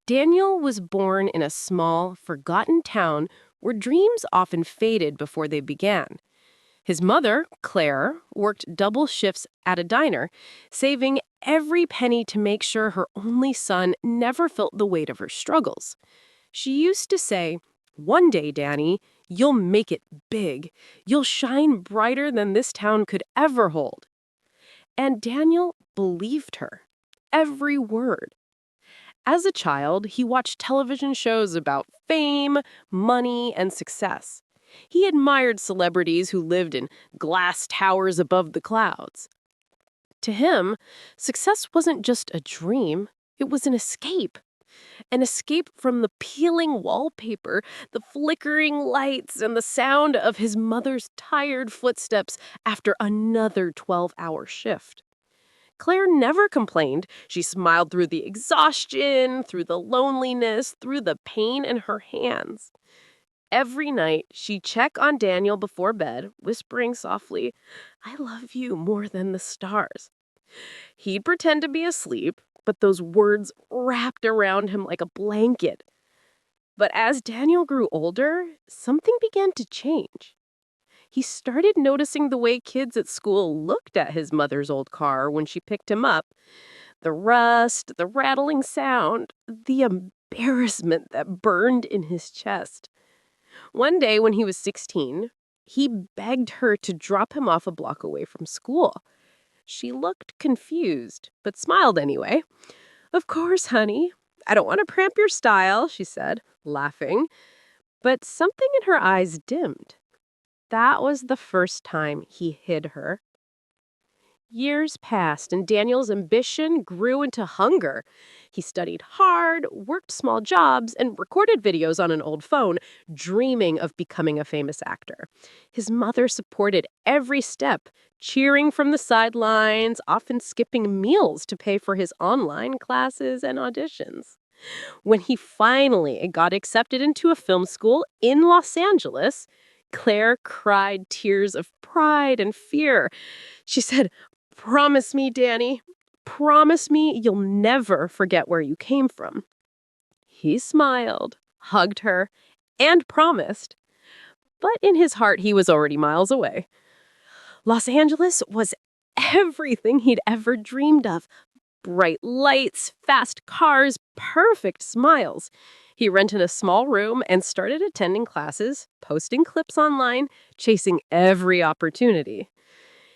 Daniel was born in a small, forgotten town where dreams often faded before they began. His mother, Claire, worked double shifts at a diner, saving every penny to make sure her only son never felt the weight of her struggles. She used to say, "One day, Danny, you'll make it big. You'll shine brighter than this town could ever hold." And Daniel believed her. Every word. As a child, he watched television shows about fame, money, and success. He admired celebrities who lived in glass towers above the clouds. To him, success wasn't just a dream, it was an escape from the peeling wallpaper, the flickering lights, and the sound of his mother's tired footsteps after another 12-hour shift. Claire never complained. She smiled through the exhaustion, through the loneliness, through the pain in her hands. Every night, she'd check on Daniel before bed, whispering softly, "I love you more than the stars." He'd pretend to be asleep, but those words wrapped around him like a blanket. But as Daniel grew older, something began to change. He started noticing the way kids at school looked at his mother's old car when she picked him up. The rust, the rattling sound, the embarrassment that burned in his chest. One day when he was 16, he begged her to drop him off a block away from school. She looked confused, but smiled anyway. "Of course, honey. I don't want to cramp your style," she said, laughing. But something in her eyes dimmed. That was the first time he hid her. Years passed, and Daniel's ambition grew into hunger. He studied hard, worked small jobs, and recorded videos on an old phone, dreaming of becoming a famous actor. His mother supported every step, cheering from the sidelines, often skipping meals to pay for his online classes and auditions. When he finally got accepted into a film school in Los Angeles, Claire cried tears of pride and fear. She said, "Promise me, Danny. Promise me you'll never forget where you came from." He smiled, hugged her, and promised. But in his heart, he was already miles away. Los Angeles was everything he'd ever dreamed of. Bright lights, fast cars, perfect smiles. He rented a small room and started attending classes, posting clips online, chasing every opportunity.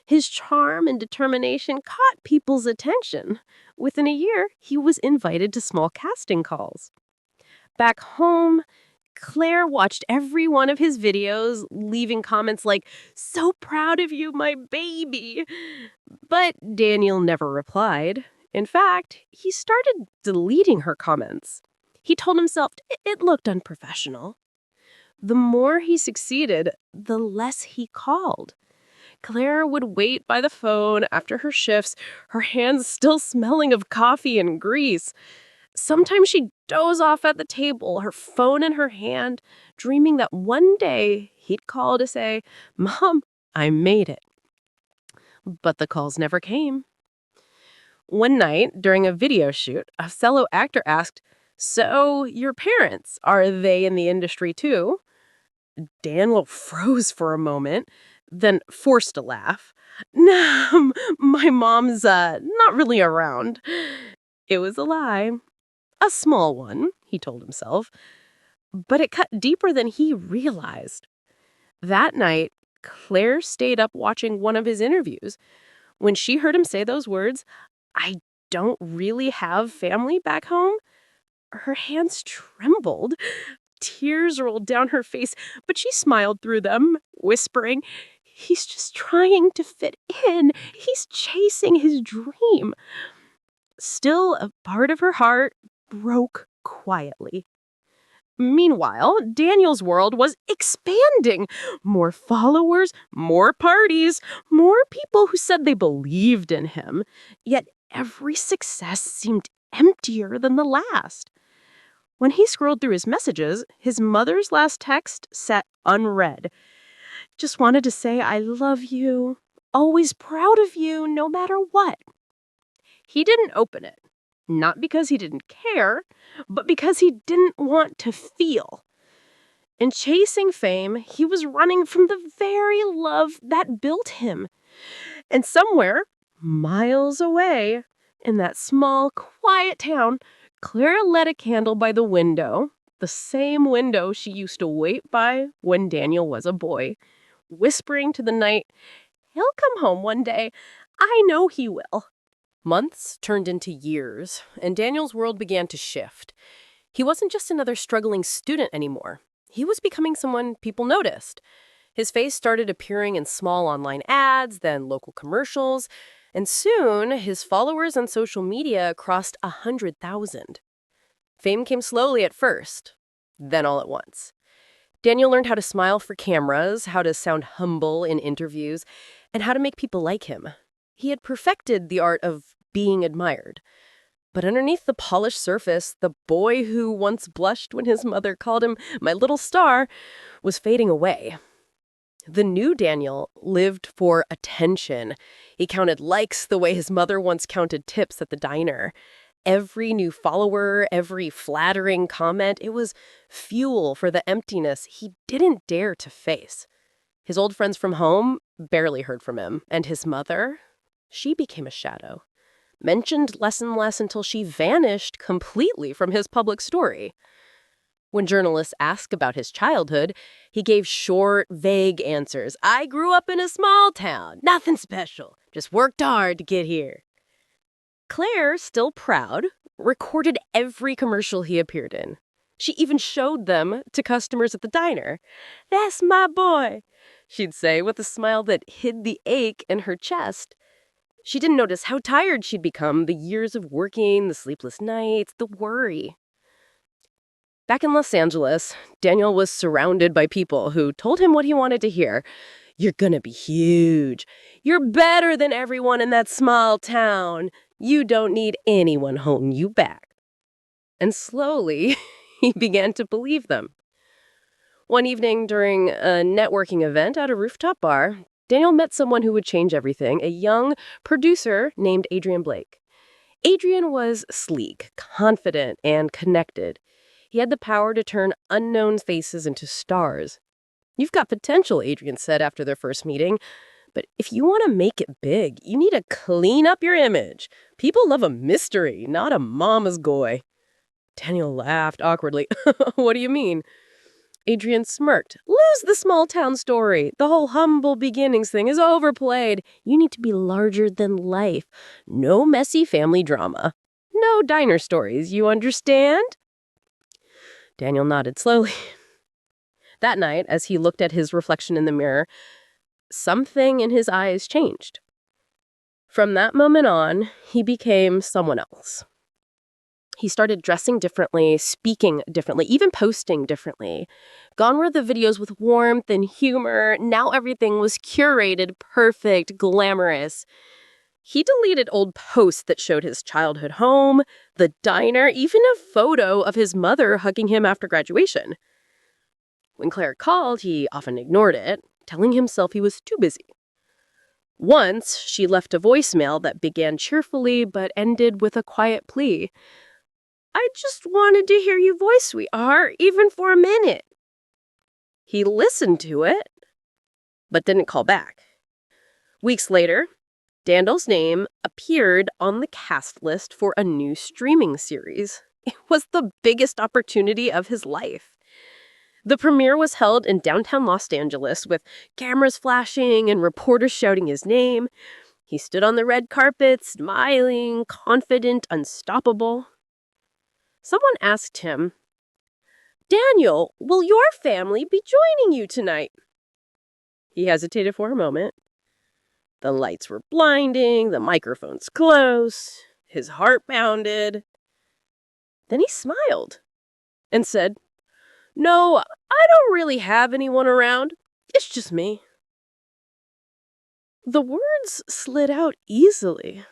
His charm and determination caught people's attention. Within a year, he was invited to small casting calls. Back home, Claire watched every one of his videos, leaving comments like, "So proud of you, my baby." But Daniel never replied. In fact, he started deleting her comments. He told himself it looked unprofessional. The more he succeeded, the less he called. Claire would wait by the phone after her shifts, her hands still smelling of coffee and grease. Sometimes she'd doze off at the table, her phone in her hand, dreaming that one day he'd call to say, "Mom, I made it." But the calls never came. One night, during a video shoot, a fellow actor asked, "So, your parents, are they in the industry too?" Daniel froze for a moment, then forced a laugh. "No, my mom's not really around." It was a lie. A small one, he told himself. But it cut deeper than he realized. That night, Claire stayed up watching one of his interviews. When she heard him say those words, "I don't really have family back home," her hands trembled. Tears rolled down her face, but she smiled through them, whispering, "He's just trying to fit in. He's chasing his dream." Still, a part of her heart broke quietly. Meanwhile, Daniel's world was expanding. More followers, more parties, more people who said they believed in him. Yet every success seemed emptier than the last. When he scrolled through his messages, his mother's last text sat unread. "Just wanted to say I love you. Always proud of you, no matter what." He didn't open it. Not because he didn't care, but because he didn't want to feel. In chasing fame, he was running from the very love that built him. And somewhere, miles away, in that small, quiet town, Clara lit a candle by the window, the same window she used to wait by when Daniel was a boy, whispering to the night, "He'll come home one day. I know he will." Months turned into years, and Daniel's world began to shift. He wasn't just another struggling student anymore. He was becoming someone people noticed. His face started appearing in small online ads, then local commercials, and soon his followers on social media crossed 100,000. Fame came slowly at first, then all at once. Daniel learned how to smile for cameras, how to sound humble in interviews, and how to make people like him. He had perfected the art of being admired. But underneath the polished surface, the boy who once blushed when his mother called him "my little star" was fading away. The new Daniel lived for attention. He counted likes the way his mother once counted tips at the diner. Every new follower, every flattering comment, it was fuel for the emptiness he didn't dare to face. His old friends from home barely heard from him, and his mother, she became a shadow. Mentioned less and less until she vanished completely from his public story. When journalists asked about his childhood, he gave short, vague answers. "I grew up in a small town. Nothing special. Just worked hard to get here." Claire, still proud, recorded every commercial he appeared in. She even showed them to customers at the diner. "That's my boy," she'd say with a smile that hid the ache in her chest. She didn't notice how tired she'd become, the years of working, the sleepless nights, the worry. Back in Los Angeles, Daniel was surrounded by people who told him what he wanted to hear. "You're gonna be huge. You're better than everyone in that small town. You don't need anyone holding you back." And slowly, he began to believe them. One evening during a networking event at a rooftop bar, Daniel met someone who would change everything, a young producer named Adrian Blake. Adrian was sleek, confident, and connected. He had the power to turn unknown faces into stars. "You've got potential," Adrian said after their first meeting. "But if you want to make it big, you need to clean up your image. People love a mystery, not a mama's boy." Daniel laughed awkwardly. "What do you mean?" Adrian smirked. "Lose the small town story. The whole humble beginnings thing is overplayed. You need to be larger than life. No messy family drama. No diner stories, you understand?" Daniel nodded slowly. That night, as he looked at his reflection in the mirror, something in his eyes changed. From that moment on, he became someone else. He started dressing differently, speaking differently, even posting differently. Gone were the videos with warmth and humor. Now everything was curated, perfect, glamorous. He deleted old posts that showed his childhood home, the diner, even a photo of his mother hugging him after graduation. When Claire called, he often ignored it, telling himself he was too busy. Once, she left a voicemail that began cheerfully but ended with a quiet plea. "I just wanted to hear your voice, sweetheart, even for a minute." He listened to it, but didn't call back. Weeks later, Daniel's name appeared on the cast list for a new streaming series. It was the biggest opportunity of his life. The premiere was held in downtown Los Angeles with cameras flashing and reporters shouting his name. He stood on the red carpet, smiling, confident, unstoppable. Someone asked him, "Daniel, will your family be joining you tonight?" He hesitated for a moment. The lights were blinding, the microphones close, his heart pounded. Then he smiled and said, "No, I don't really have anyone around. It's just me." The words slid out easily,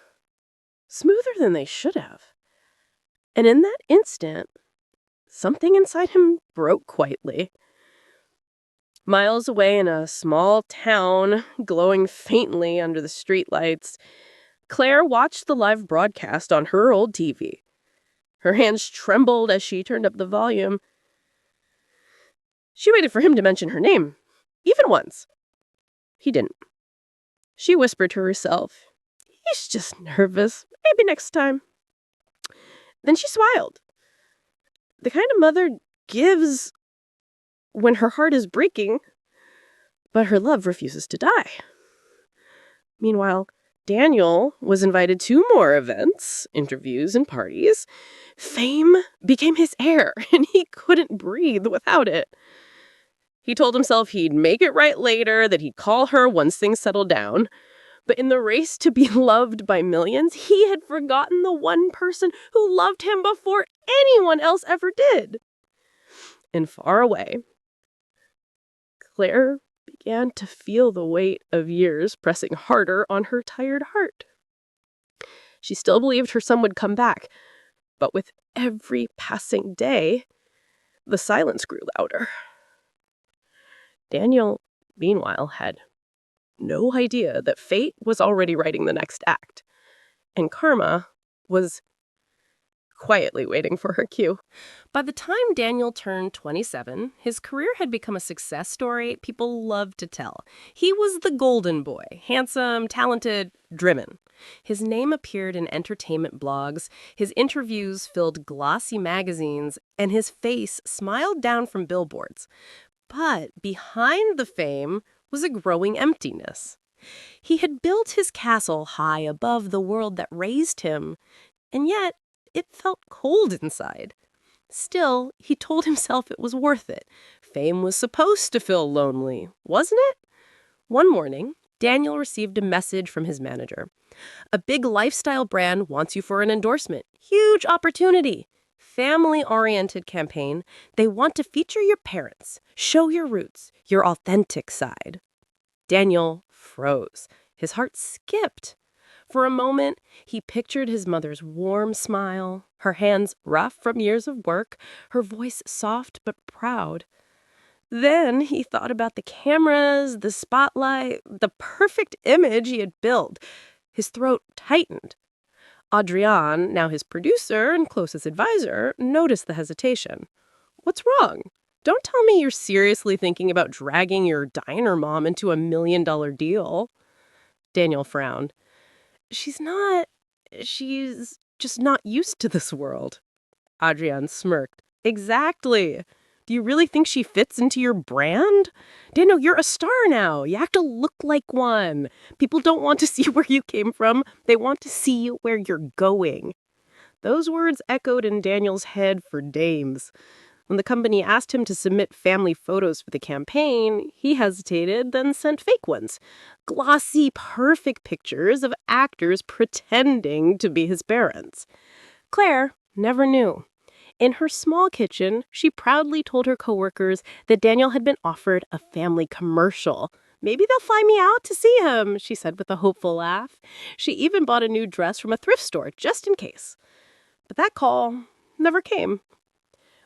smoother than they should have. And in that instant, something inside him broke quietly. Miles away in a small town, glowing faintly under the streetlights, Claire watched the live broadcast on her old TV. Her hands trembled as she turned up the volume. She waited for him to mention her name, even once. He didn't. She whispered to herself, "He's just nervous. Maybe next time." Then she smiled. The kind of mother gives when her heart is breaking, but her love refuses to die. Meanwhile, Daniel was invited to more events, interviews, and parties. Fame became his air, and he couldn't breathe without it. He told himself he'd make it right later, that he'd call her once things settled down. But in the race to be loved by millions, he had forgotten the one person who loved him before anyone else ever did. And far away, Claire began to feel the weight of years pressing harder on her tired heart. She still believed her son would come back, but with every passing day, the silence grew louder. Daniel, meanwhile, had no idea that fate was already writing the next act, and karma was quietly waiting for her cue. By the time Daniel turned 27, his career had become a success story people loved to tell. He was the golden boy, handsome, talented, driven. His name appeared in entertainment blogs, his interviews filled glossy magazines, and his face smiled down from billboards. But behind the fame was a growing emptiness. He had built his castle high above the world that raised him, and yet it felt cold inside. Still, he told himself it was worth it. Fame was supposed to feel lonely, wasn't it? One morning, Daniel received a message from his manager. "A big lifestyle brand wants you for an endorsement. Huge opportunity. Family-oriented campaign. They want to feature your parents, show your roots, your authentic side." Daniel froze. His heart skipped. For a moment, he pictured his mother's warm smile, her hands rough from years of work, her voice soft but proud. Then he thought about the cameras, the spotlight, the perfect image he had built. His throat tightened. Adrian, now his producer and closest advisor, noticed the hesitation. "What's wrong? Don't tell me you're seriously thinking about dragging your diner mom into a $1 million deal." Daniel frowned. She's just not used to this world." Adrian smirked. "Exactly. Do you really think she fits into your brand? Daniel, you're a star now. You have to look like one. People don't want to see where you came from. They want to see where you're going." Those words echoed in Daniel's head for days. When the company asked him to submit family photos for the campaign, he hesitated, then sent fake ones. Glossy, perfect pictures of actors pretending to be his parents. Claire never knew. In her small kitchen, she proudly told her coworkers that Daniel had been offered a family commercial. "Maybe they'll fly me out to see him," she said with a hopeful laugh. She even bought a new dress from a thrift store, just in case. But that call never came.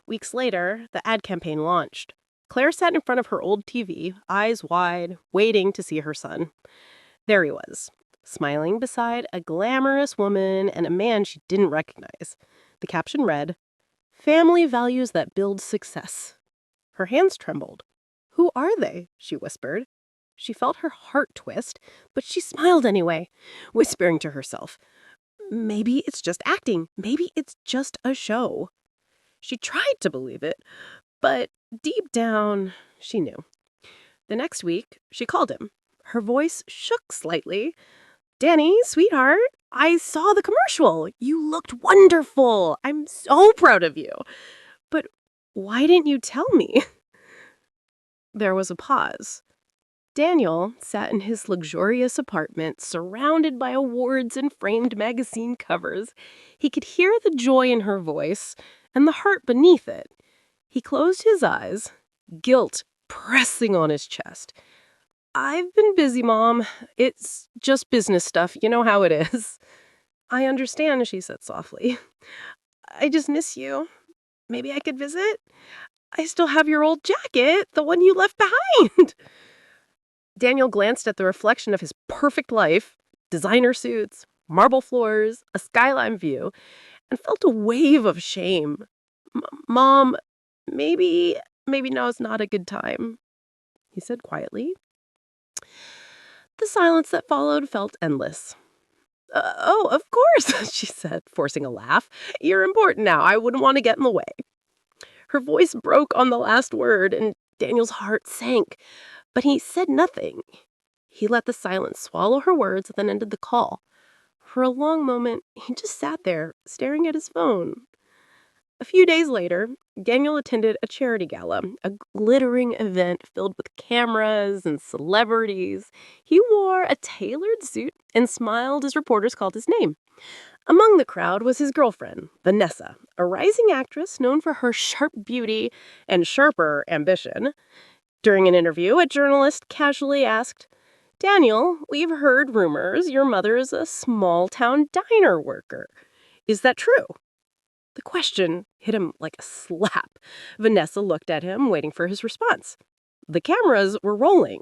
Weeks later, the ad campaign launched. Claire sat in front of her old TV, eyes wide, waiting to see her son. There he was, smiling beside a glamorous woman and a man she didn't recognize. The caption read, "Family values that build success." Her hands trembled. "Who are they?" she whispered. She felt her heart twist, but she smiled anyway, whispering to herself, "Maybe it's just acting. Maybe it's just a show." She tried to believe it, but deep down, she knew. The next week, she called him. Her voice shook slightly. "Danny, sweetheart, I saw the commercial. You looked wonderful. I'm so proud of you. But why didn't you tell me?" There was a pause. Daniel sat in his luxurious apartment, surrounded by awards and framed magazine covers. He could hear the joy in her voice and the heart beneath it. He closed his eyes, guilt pressing on his chest. "I've been busy, Mom. It's just business stuff. You know how it is." "I understand," she said softly. "I just miss you. Maybe I could visit? I still have your old jacket, the one you left behind." Daniel glanced at the reflection of his perfect life, designer suits, marble floors, a skyline view, and felt a wave of shame. Mom, maybe now's not a good time, he said quietly. The silence that followed felt endless. Oh, of course, she said, forcing a laugh. You're important now. I wouldn't want to get in the way. Her voice broke on the last word, and Daniel's heart sank. But he said nothing. He let the silence swallow her words, then ended the call. For a long moment, he just sat there, staring at his phone. A few days later, Daniel attended a charity gala, a glittering event filled with cameras and celebrities. He wore a tailored suit and smiled as reporters called his name. Among the crowd was his girlfriend, Vanessa, a rising actress known for her sharp beauty and sharper ambition. During an interview, a journalist casually asked, Daniel, we've heard rumors your mother is a small-town diner worker. Is that true? The question hit him like a slap. Vanessa looked at him, waiting for his response. The cameras were rolling.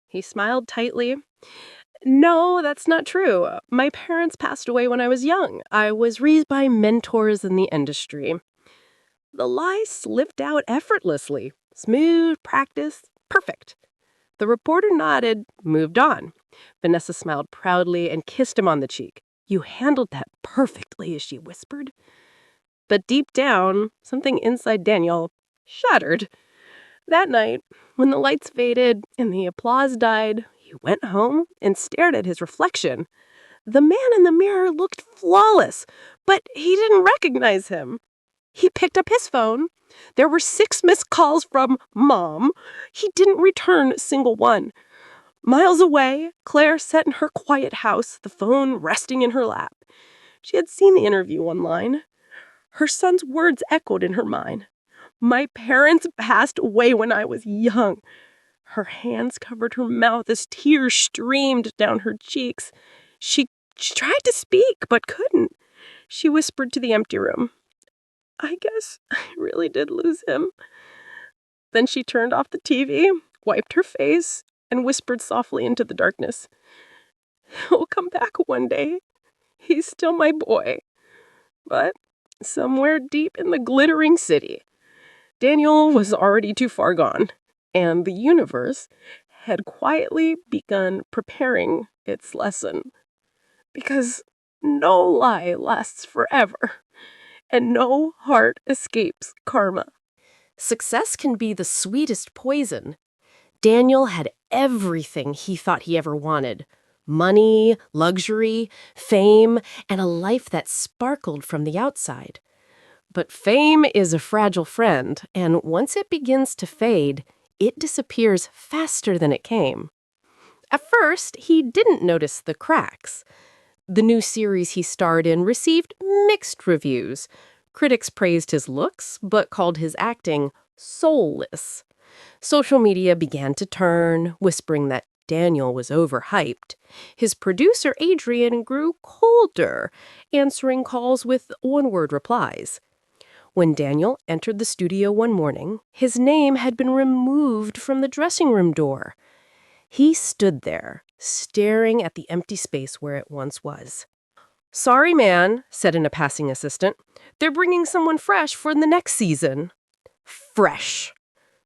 He smiled tightly. No, that's not true. My parents passed away when I was young. I was raised by mentors in the industry. The lie slipped out effortlessly. Smooth, practiced, perfect. The reporter nodded, moved on. Vanessa smiled proudly and kissed him on the cheek. You handled that perfectly, she whispered. But deep down, something inside Daniel shuddered. That night, when the lights faded and the applause died, he went home and stared at his reflection. The man in the mirror looked flawless, but he didn't recognize him. He picked up his phone. There were 6 missed calls from Mom. He didn't return a single one. Miles away, Claire sat in her quiet house, the phone resting in her lap. She had seen the interview online. Her son's words echoed in her mind. My parents passed away when I was young. Her hands covered her mouth as tears streamed down her cheeks. She tried to speak, but couldn't. She whispered to the empty room, I guess I really did lose him. Then she turned off the TV, wiped her face, and whispered softly into the darkness. He'll come back one day. He's still my boy. But somewhere deep in the glittering city, Daniel was already too far gone, and the universe had quietly begun preparing its lesson. Because no lie lasts forever, and no heart escapes karma. Success can be the sweetest poison. Daniel had everything he thought he ever wanted. Money, luxury, fame, and a life that sparkled from the outside. But fame is a fragile friend, and once it begins to fade, it disappears faster than it came. At first, he didn't notice the cracks. The new series he starred in received mixed reviews. Critics praised his looks, but called his acting soulless. Social media began to turn, whispering that Daniel was overhyped. His producer, Adrian, grew colder, answering calls with one-word replies. When Daniel entered the studio one morning, his name had been removed from the dressing room door. He stood there, staring at the empty space where it once was. Sorry, man, said a passing assistant. They're bringing someone fresh for the next season. Fresh.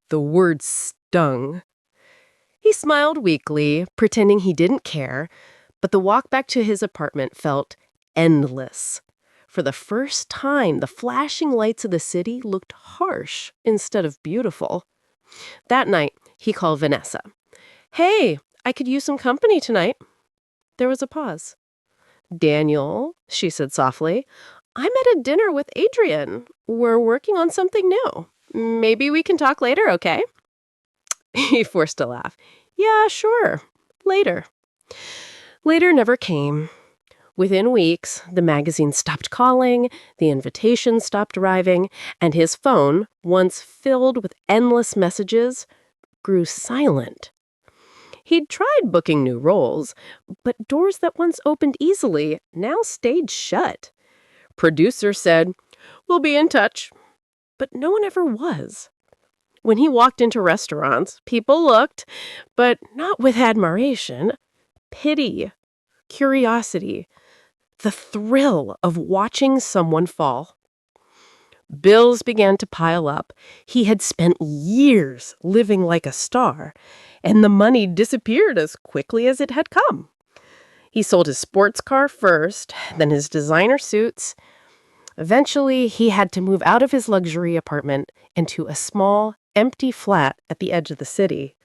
The word stung. He smiled weakly, pretending he didn't care, but the walk back to his apartment felt endless. For the first time, the flashing lights of the city looked harsh instead of beautiful. That night, he called Vanessa. Hey, I could use some company tonight. There was a pause. Daniel, she said softly, I'm at a dinner with Adrian. We're working on something new. Maybe we can talk later, okay? He forced a laugh. Yeah, sure. Later. Later never came. Within weeks, the magazine stopped calling, the invitations stopped arriving, and his phone, once filled with endless messages, grew silent. He'd tried booking new roles, but doors that once opened easily now stayed shut. Producer said, We'll be in touch. But no one ever was. When he walked into restaurants, people looked, but not with admiration. Pity, curiosity. The thrill of watching someone fall. Bills began to pile up. He had spent years living like a star, and the money disappeared as quickly as it had come. He sold his sports car first, then his designer suits. Eventually, he had to move out of his luxury apartment into a small, empty flat at the edge of the city.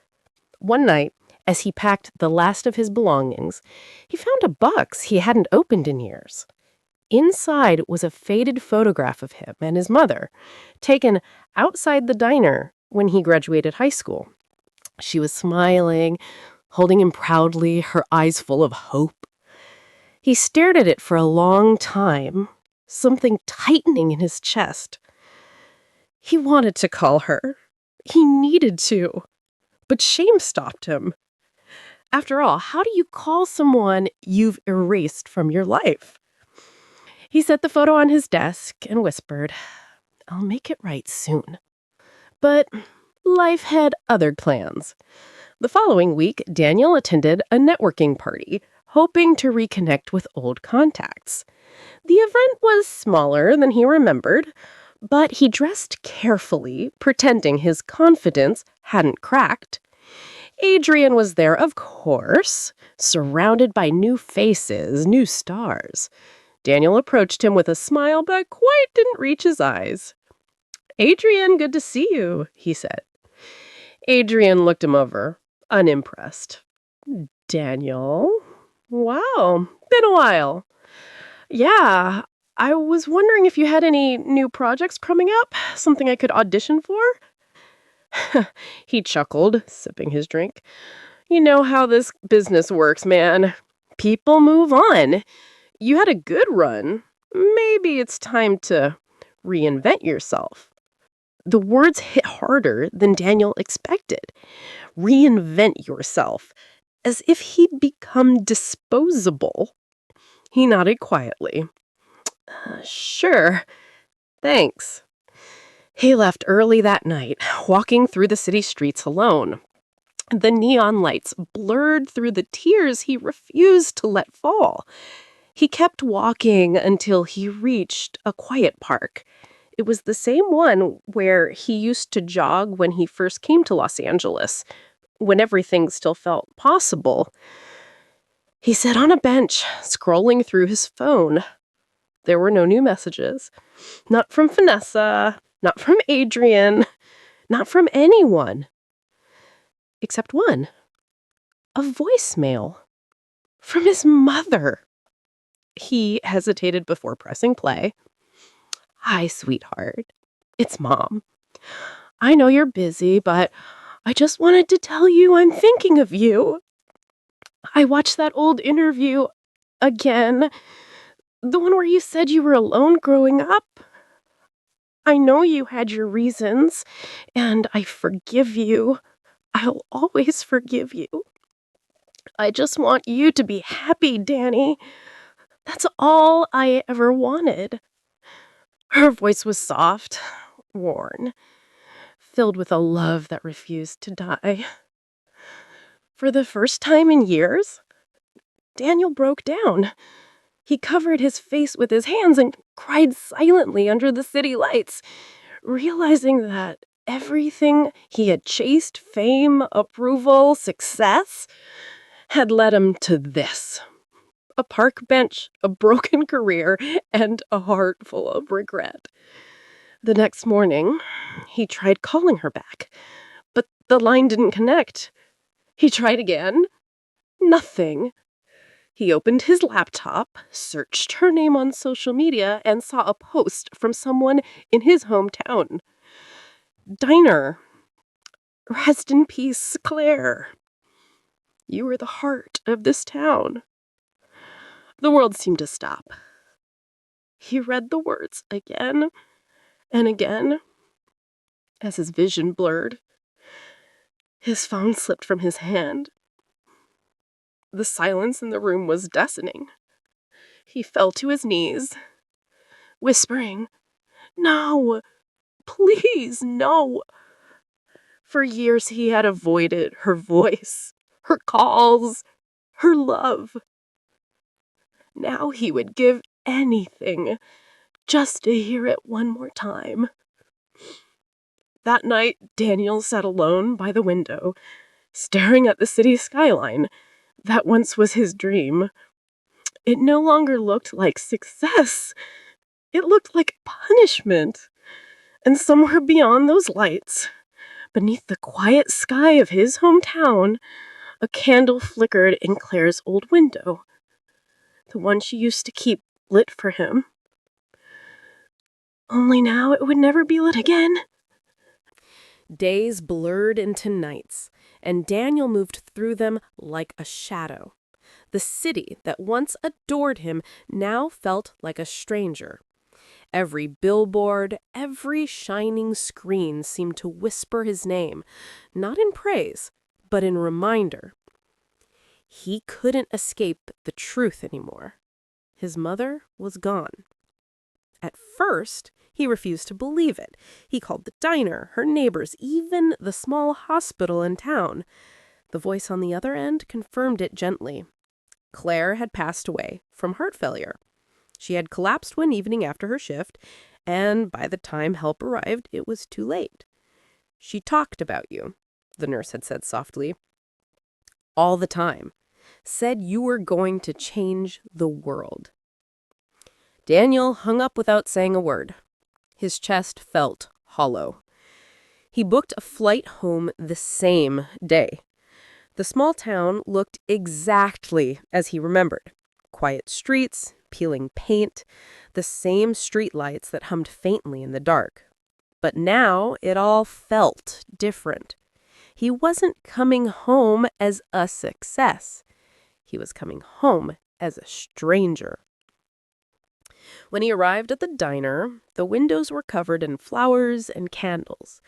One night, as he packed the last of his belongings, he found a box he hadn't opened in years. Inside was a faded photograph of him and his mother, taken outside the diner when he graduated high school. She was smiling, holding him proudly, her eyes full of hope. He stared at it for a long time, something tightening in his chest. He wanted to call her. He needed to. But shame stopped him. After all, how do you call someone you've erased from your life? He set the photo on his desk and whispered, "I'll make it right soon." But life had other plans. The following week, Daniel attended a networking party, hoping to reconnect with old contacts. The event was smaller than he remembered, but he dressed carefully, pretending his confidence hadn't cracked. Adrian was there, of course, surrounded by new faces, new stars. Daniel approached him with a smile but quite didn't reach his eyes. "Adrian, good to see you," he said. Adrian looked him over, unimpressed. "Daniel? Wow, been a while. Yeah, I was wondering if you had any new projects coming up, something I could audition for?" He chuckled, sipping his drink. "You know how this business works, man. People move on. You had a good run. Maybe it's time to reinvent yourself." The words hit harder than Daniel expected. Reinvent yourself, as if he'd become disposable. He nodded quietly. Sure, thanks." He left early that night, walking through the city streets alone. The neon lights blurred through the tears he refused to let fall. He kept walking until he reached a quiet park. It was the same one where he used to jog when he first came to Los Angeles, when everything still felt possible. He sat on a bench, scrolling through his phone. There were no new messages. Not from Vanessa, not from Adrian, not from anyone. Except one. A voicemail. From his mother. He hesitated before pressing play. "Hi, sweetheart. It's Mom. I know you're busy, but I just wanted to tell you I'm thinking of you. I watched that old interview again, the one where you said you were alone growing up. I know you had your reasons, and I forgive you. I'll always forgive you. I just want you to be happy, Danny. That's all I ever wanted." Her voice was soft, worn, filled with a love that refused to die. For the first time in years, Daniel broke down. He covered his face with his hands and cried silently under the city lights, realizing that everything he had chased, fame, approval, success, had led him to this. A park bench, a broken career, and a heart full of regret. The next morning, he tried calling her back, but the line didn't connect. He tried again. Nothing. He opened his laptop, searched her name on social media, and saw a post from someone in his hometown. "Diner. Rest in peace, Claire. You were the heart of this town." The world seemed to stop. He read the words again and again. As his vision blurred, his phone slipped from his hand. The silence in the room was deafening. He fell to his knees, whispering, "No, please, no." For years he had avoided her voice, her calls, her love. Now he would give anything just to hear it one more time. That night, Daniel sat alone by the window, staring at the city skyline that once was his dream. It no longer looked like success. It looked like punishment. And somewhere beyond those lights, beneath the quiet sky of his hometown, a candle flickered in Claire's old window, the one she used to keep lit for him. Only now it would never be lit again. Days blurred into nights, and Daniel moved through them like a shadow. The city that once adored him now felt like a stranger. Every billboard, every shining screen seemed to whisper his name, not in praise, but in reminder. He couldn't escape the truth anymore. His mother was gone. At first, he refused to believe it. He called the diner, her neighbors, even the small hospital in town. The voice on the other end confirmed it gently. Claire had passed away from heart failure. She had collapsed one evening after her shift, and by the time help arrived, it was too late. She talked about you, the nurse had said softly. All the time. Said you were going to change the world. Daniel hung up without saying a word. His chest felt hollow. He booked a flight home the same day. The small town looked exactly as he remembered. Quiet streets, peeling paint, the same streetlights that hummed faintly in the dark. But now it all felt different. He wasn't coming home as a success. He was coming home as a stranger. When he arrived at the diner, the windows were covered in flowers and candles.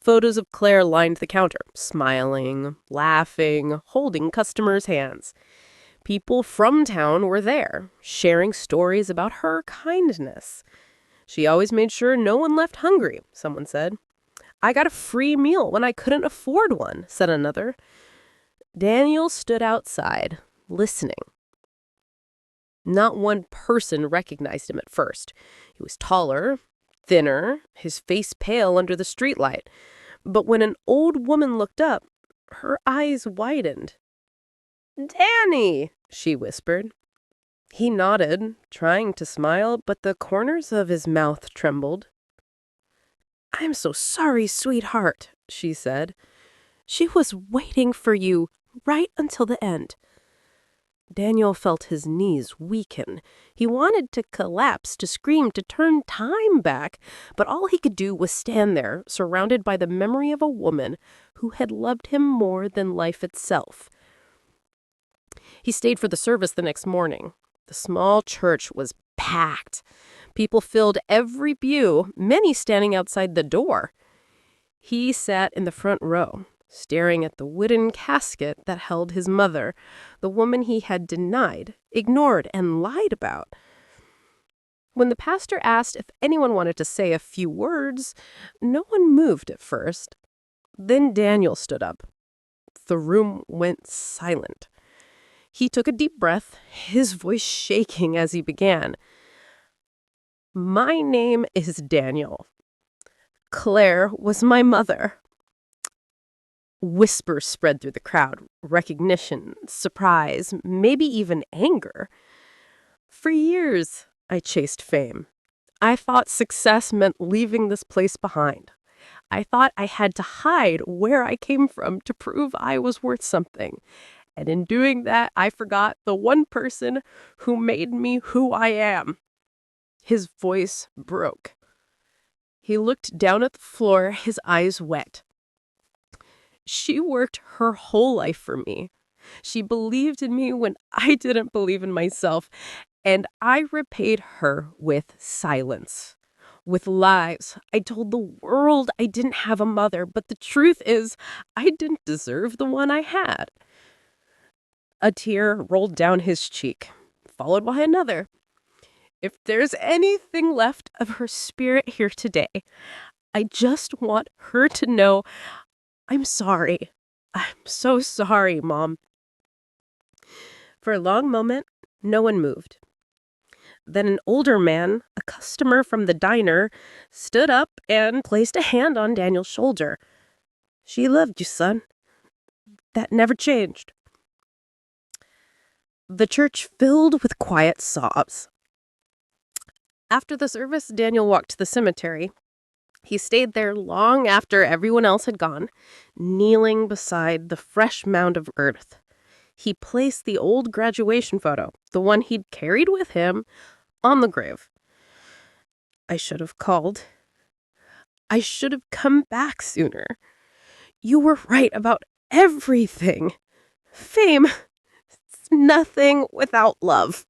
Photos of Claire lined the counter, smiling, laughing, holding customers' hands. People from town were there, sharing stories about her kindness. She always made sure no one left hungry, someone said. I got a free meal when I couldn't afford one, said another. Daniel stood outside, listening. Not one person recognized him at first. He was taller, thinner, his face pale under the streetlight. But when an old woman looked up, her eyes widened. "Danny," she whispered. He nodded, trying to smile, but the corners of his mouth trembled. "I'm so sorry, sweetheart," she said. "She was waiting for you right until the end." Daniel felt his knees weaken. He wanted to collapse, to scream, to turn time back, but all he could do was stand there, surrounded by the memory of a woman who had loved him more than life itself. He stayed for the service the next morning. The small church was packed. People filled every pew, many standing outside the door. He sat in the front row, staring at the wooden casket that held his mother, the woman he had denied, ignored, and lied about. When the pastor asked if anyone wanted to say a few words, no one moved at first. Then Daniel stood up. The room went silent. He took a deep breath, his voice shaking as he began. "My name is Daniel. Claire was my mother." Whispers spread through the crowd, recognition, surprise, maybe even anger. For years, I chased fame. I thought success meant leaving this place behind. I thought I had to hide where I came from to prove I was worth something. And in doing that, I forgot the one person who made me who I am. His voice broke. He looked down at the floor, his eyes wet. She worked her whole life for me. She believed in me when I didn't believe in myself, and I repaid her with silence, with lies. I told the world I didn't have a mother, but the truth is, I didn't deserve the one I had. A tear rolled down his cheek, followed by another. If there's anything left of her spirit here today, I just want her to know I'm sorry. I'm so sorry, Mom. For a long moment, no one moved. Then an older man, a customer from the diner, stood up and placed a hand on Daniel's shoulder. "She loved you, son. That never changed." The church filled with quiet sobs. After the service, Daniel walked to the cemetery. He stayed there long after everyone else had gone, kneeling beside the fresh mound of earth. He placed the old graduation photo, the one he'd carried with him, on the grave. "I should have called. I should have come back sooner. You were right about everything. Fame, it's nothing without love."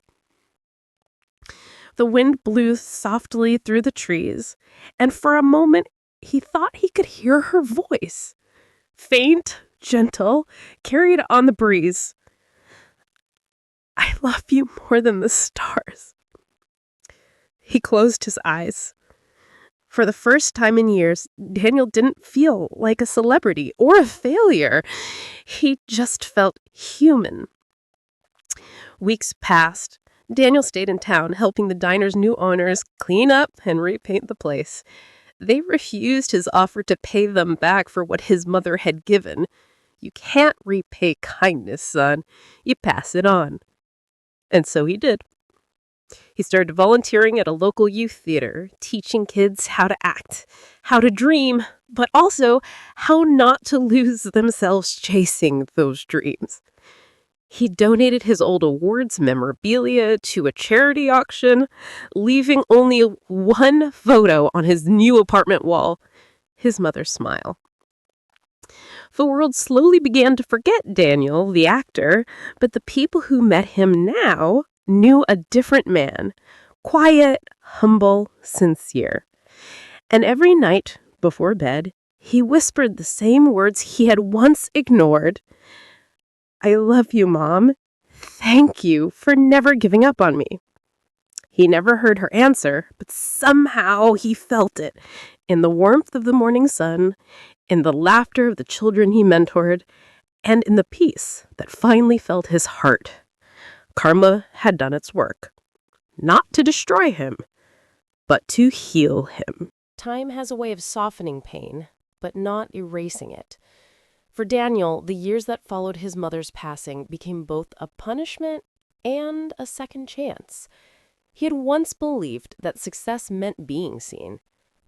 The wind blew softly through the trees, and for a moment he thought he could hear her voice. Faint, gentle, carried on the breeze. "I love you more than the stars." He closed his eyes. For the first time in years, Daniel didn't feel like a celebrity or a failure. He just felt human. Weeks passed. Daniel stayed in town, helping the diner's new owners clean up and repaint the place. They refused his offer to pay them back for what his mother had given. "You can't repay kindness, son. You pass it on." And so he did. He started volunteering at a local youth theater, teaching kids how to act, how to dream, but also how not to lose themselves chasing those dreams. He donated his old awards memorabilia to a charity auction, leaving only one photo on his new apartment wall: his mother's smile. The world slowly began to forget Daniel, the actor, but the people who met him now knew a different man, quiet, humble, sincere. And every night before bed, he whispered the same words he had once ignored. "I love you, Mom. Thank you for never giving up on me." He never heard her answer, but somehow he felt it in the warmth of the morning sun, in the laughter of the children he mentored, and in the peace that finally filled his heart. Karma had done its work, not to destroy him, but to heal him. Time has a way of softening pain, but not erasing it. For Daniel, the years that followed his mother's passing became both a punishment and a second chance. He had once believed that success meant being seen.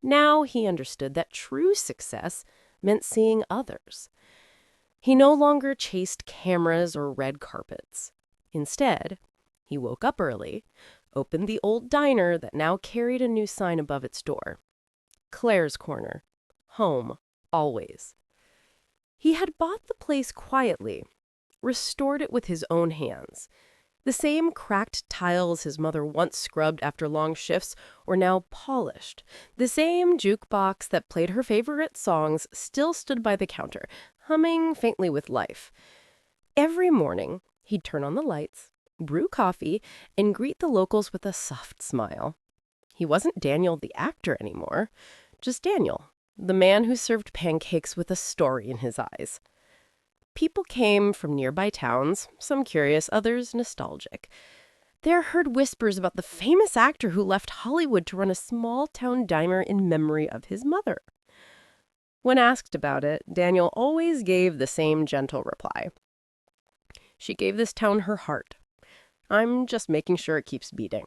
Now he understood that true success meant seeing others. He no longer chased cameras or red carpets. Instead, he woke up early, opened the old diner that now carried a new sign above its door: Claire's Corner, home, always. He had bought the place quietly, restored it with his own hands. The same cracked tiles his mother once scrubbed after long shifts were now polished. The same jukebox that played her favorite songs still stood by the counter, humming faintly with life. Every morning, he'd turn on the lights, brew coffee, and greet the locals with a soft smile. He wasn't Daniel the actor anymore, just Daniel, the man who served pancakes with a story in his eyes. People came from nearby towns, some curious, others nostalgic. They heard whispers about the famous actor who left Hollywood to run a small-town diner in memory of his mother. When asked about it, Daniel always gave the same gentle reply: "She gave this town her heart. I'm just making sure it keeps beating."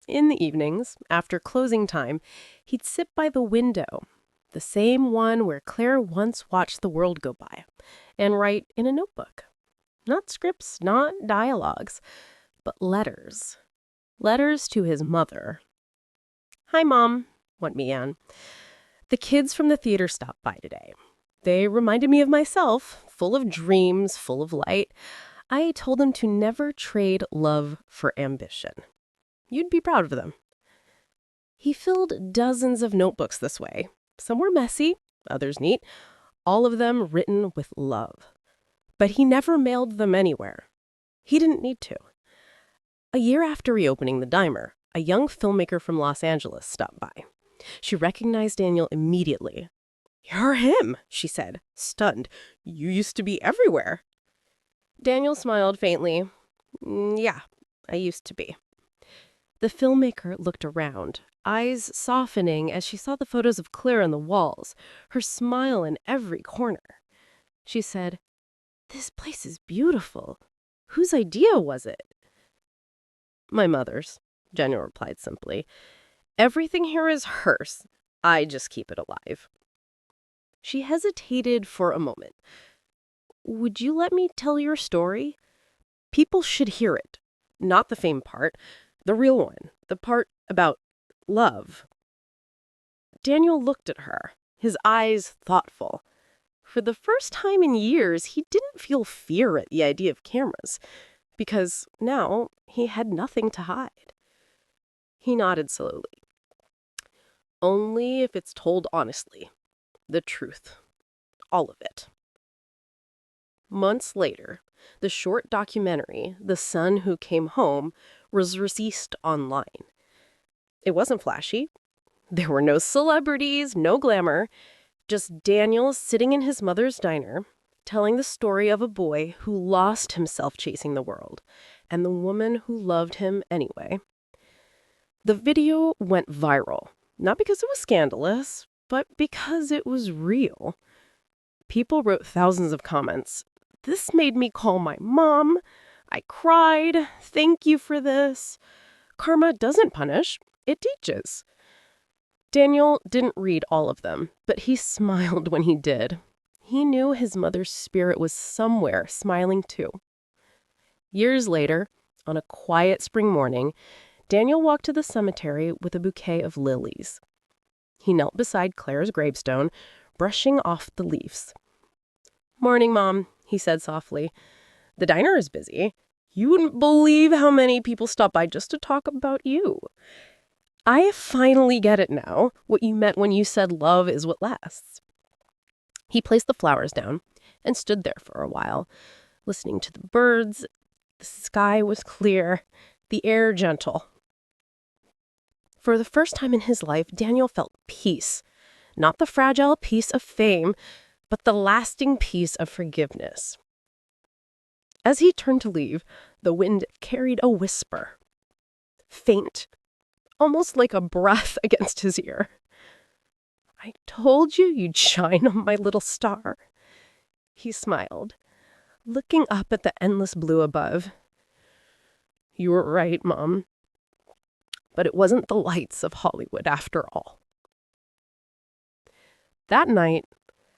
In the evenings, after closing time, he'd sit by the window, the same one where Claire once watched the world go by, and write in a notebook. Not scripts, not dialogues, but letters. Letters to his mother. "Hi, Mom," one began. "The kids from the theater stopped by today. They reminded me of myself, full of dreams, full of light. I told them to never trade love for ambition. You'd be proud of them." He filled dozens of notebooks this way. Some were messy, others neat, all of them written with love. But he never mailed them anywhere. He didn't need to. A year after reopening the diner, a young filmmaker from Los Angeles stopped by. She recognized Daniel immediately. "You're him," she said, stunned. "You used to be everywhere." Daniel smiled faintly. "Yeah, I used to be." The filmmaker looked around, eyes softening as she saw the photos of Claire on the walls, her smile in every corner. She said, "This place is beautiful. Whose idea was it?" "My mother's," Daniel replied simply. "Everything here is hers. I just keep it alive." She hesitated for a moment. "Would you let me tell your story? People should hear it. Not the fame part, the real one, the part about love." Daniel looked at her, his eyes thoughtful. For the first time in years, he didn't feel fear at the idea of cameras, because now he had nothing to hide. He nodded slowly. "Only if it's told honestly. The truth. All of it." Months later, the short documentary, The Son Who Came Home, was released online. It wasn't flashy. There were no celebrities, no glamour, just Daniel sitting in his mother's diner, telling the story of a boy who lost himself chasing the world, and the woman who loved him anyway. The video went viral, not because it was scandalous, but because it was real. People wrote thousands of comments. "This made me call my mom. I cried. Thank you for this. Karma doesn't punish, it teaches." Daniel didn't read all of them, but he smiled when he did. He knew his mother's spirit was somewhere smiling too. Years later, on a quiet spring morning, Daniel walked to the cemetery with a bouquet of lilies. He knelt beside Claire's gravestone, brushing off the leaves. "Morning, Mom," he said softly. "The diner is busy. You wouldn't believe how many people stop by just to talk about you. I finally get it now, what you meant when you said love is what lasts." He placed the flowers down and stood there for a while, listening to the birds. The sky was clear, the air gentle. For the first time in his life, Daniel felt peace. Not the fragile peace of fame, but the lasting peace of forgiveness. As he turned to leave, the wind carried a whisper. Faint, almost like a breath against his ear. "I told you you'd shine on my little star." He smiled, looking up at the endless blue above. "You were right, Mom. But it wasn't the lights of Hollywood after all." That night,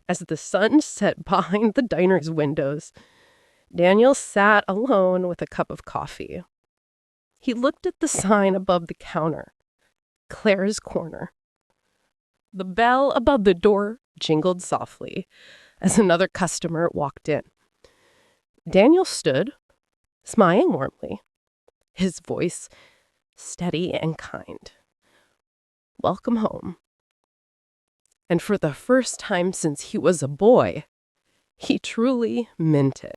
as the sun set behind the diner's windows, Daniel sat alone with a cup of coffee. He looked at the sign above the counter, Claire's Corner. The bell above the door jingled softly as another customer walked in. Daniel stood, smiling warmly, his voice steady and kind. "Welcome home." And for the first time since he was a boy, he truly meant it.